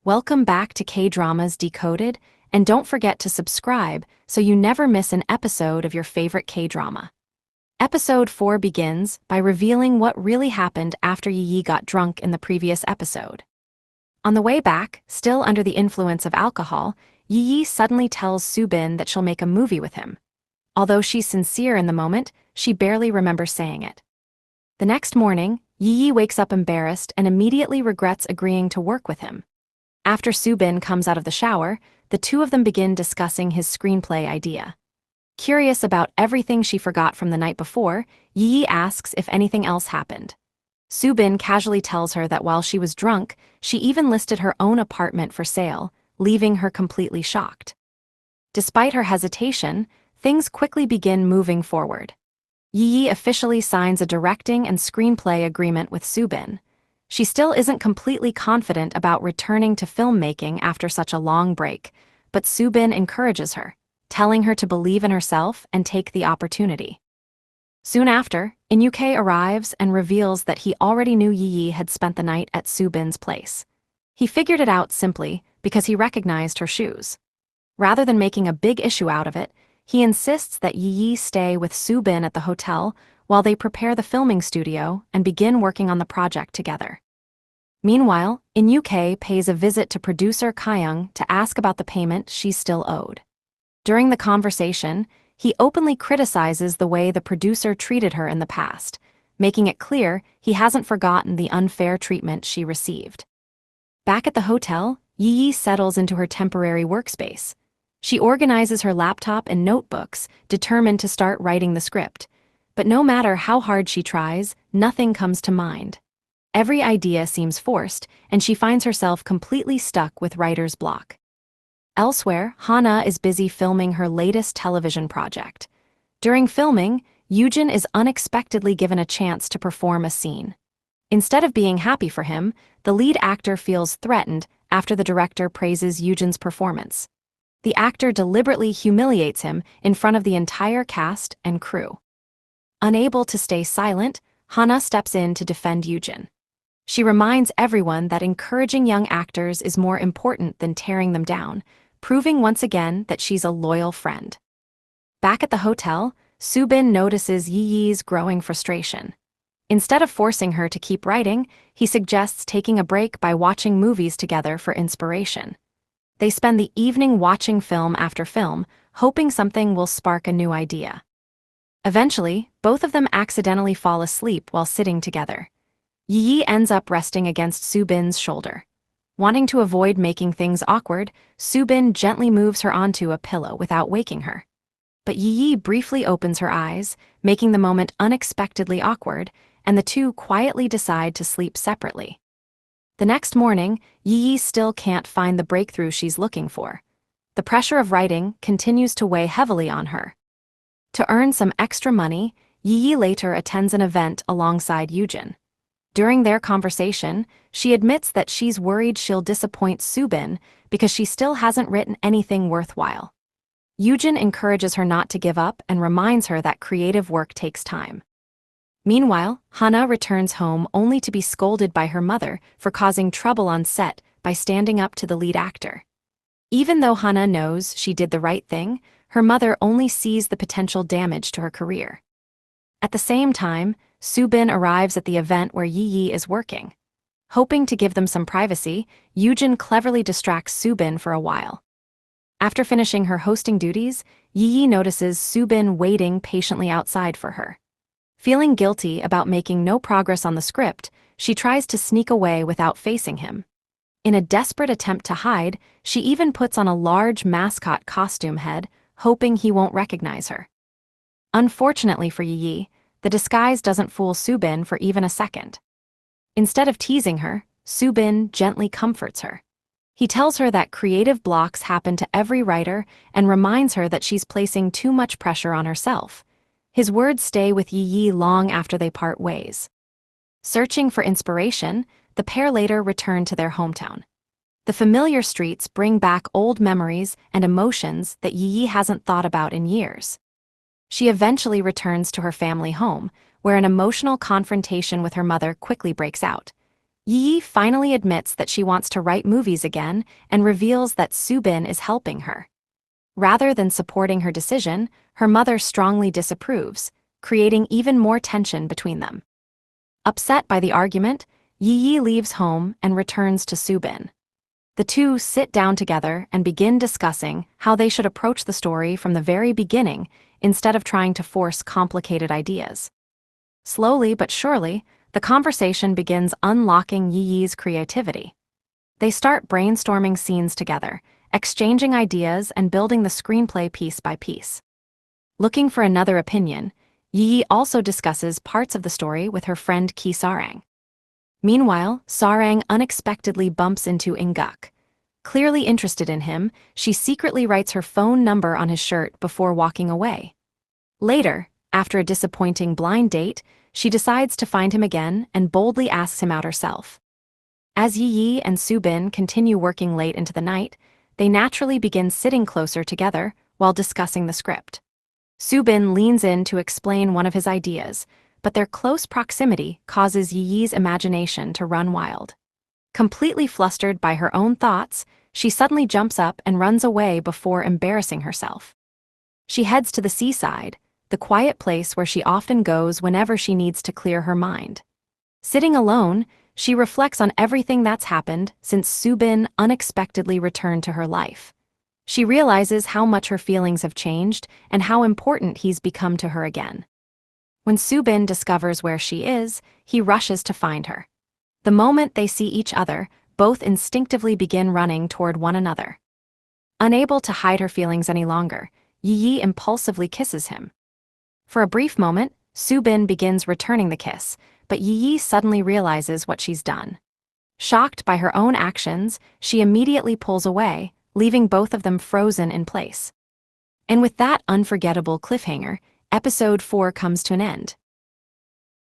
Welcome back to Kdramas Decoded, and don't forget to subscribe so you never miss an episode of your favorite K-drama. Episode 4 begins by revealing what really happened after Yi got drunk in the previous episode. On the way back, still under the influence of alcohol, Yi suddenly tells Subin that she'll make a movie with him. Although she's sincere in the moment, she barely remembers saying it. The next morning, Yi wakes up embarrassed and immediately regrets agreeing to work with him. After Subin comes out of the shower, the two of them begin discussing his screenplay idea. Curious about everything she forgot from the night before, Yi asks if anything else happened. Subin casually tells her that while she was drunk, she even listed her own apartment for sale, leaving her completely shocked. Despite her hesitation, things quickly begin moving forward. Yi officially signs a directing and screenplay agreement with Subin. She still isn't completely confident about returning to filmmaking after such a long break, but Subin encourages her, telling her to believe in herself and take the opportunity. Soon after, In arrives and reveals that he already knew Yi had spent the night at Subin's place. He figured it out simply because he recognized her shoes. Rather than making a big issue out of it, he insists that Yi stay with Subin at the hotel while they prepare the filming studio and begin working on the project together. Meanwhile, In pays a visit to producer Kyung to ask about the payment she's still owed. During the conversation, he openly criticizes the way the producer treated her in the past, making it clear he hasn't forgotten the unfair treatment she received. Back at the hotel, Yi settles into her temporary workspace. She organizes her laptop and notebooks, determined to start writing the script. But no matter how hard she tries, nothing comes to mind. Every idea seems forced, and she finds herself completely stuck with writer's block. Elsewhere, Hana is busy filming her latest television project. During filming, Yoojin is unexpectedly given a chance to perform a scene. Instead of being happy for him, the lead actor feels threatened after the director praises Yoojin's performance. The actor deliberately humiliates him in front of the entire cast and crew. Unable to stay silent, Hana steps in to defend Yoojin. She reminds everyone that encouraging young actors is more important than tearing them down, proving once again that she's a loyal friend. Back at the hotel, Subin notices Yi's growing frustration. Instead of forcing her to keep writing, he suggests taking a break by watching movies together for inspiration. They spend the evening watching film after film, hoping something will spark a new idea. Eventually, both of them accidentally fall asleep while sitting together. Yi ends up resting against Subin's shoulder. Wanting to avoid making things awkward, Subin gently moves her onto a pillow without waking her. But Yi briefly opens her eyes, making the moment unexpectedly awkward, and the two quietly decide to sleep separately. The next morning, Yi still can't find the breakthrough she's looking for. The pressure of writing continues to weigh heavily on her. To earn some extra money, Yi later attends an event alongside Yoojin. During their conversation, she admits that she's worried she'll disappoint Subin because she still hasn't written anything worthwhile. Yoojin encourages her not to give up and reminds her that creative work takes time. Meanwhile, Hana returns home only to be scolded by her mother for causing trouble on set by standing up to the lead actor. Even though Hana knows she did the right thing, her mother only sees the potential damage to her career. At the same time, Subin arrives at the event where Yi is working. Hoping to give them some privacy, Yoojin cleverly distracts Subin for a while. After finishing her hosting duties, Yi notices Subin waiting patiently outside for her. Feeling guilty about making no progress on the script, she tries to sneak away without facing him. In a desperate attempt to hide, she even puts on a large mascot costume head, hoping he won't recognize her. Unfortunately for Yi, the disguise doesn't fool Subin for even a second. Instead of teasing her, Subin gently comforts her. He tells her that creative blocks happen to every writer and reminds her that she's placing too much pressure on herself. His words stay with Yi long after they part ways. Searching for inspiration, the pair later return to their hometown. The familiar streets bring back old memories and emotions that Yi hasn't thought about in years. She eventually returns to her family home, where an emotional confrontation with her mother quickly breaks out. Yi finally admits that she wants to write movies again and reveals that Subin is helping her. Rather than supporting her decision, her mother strongly disapproves, creating even more tension between them. Upset by the argument, Yi leaves home and returns to Subin. The two sit down together and begin discussing how they should approach the story from the very beginning instead of trying to force complicated ideas. Slowly but surely, the conversation begins unlocking Yi's creativity. They start brainstorming scenes together, exchanging ideas and building the screenplay piece by piece. Looking for another opinion, Yi also discusses parts of the story with her friend Ki Sarang. Meanwhile, Sarang unexpectedly bumps into Inguk. Clearly interested in him, she secretly writes her phone number on his shirt before walking away. Later, after a disappointing blind date, she decides to find him again and boldly asks him out herself. As Yi and Subin continue working late into the night, they naturally begin sitting closer together while discussing the script. Subin leans in to explain one of his ideas, but their close proximity causes Yi's imagination to run wild. Completely flustered by her own thoughts, she suddenly jumps up and runs away before embarrassing herself. She heads to the seaside, the quiet place where she often goes whenever she needs to clear her mind. Sitting alone, she reflects on everything that's happened since Subin unexpectedly returned to her life. She realizes how much her feelings have changed and how important he's become to her again. When Subin discovers where she is, he rushes to find her. The moment they see each other, both instinctively begin running toward one another. Unable to hide her feelings any longer, Yi impulsively kisses him. For a brief moment, Subin begins returning the kiss, but Yi suddenly realizes what she's done. Shocked by her own actions, she immediately pulls away, leaving both of them frozen in place. And with that unforgettable cliffhanger, episode 4 comes to an end.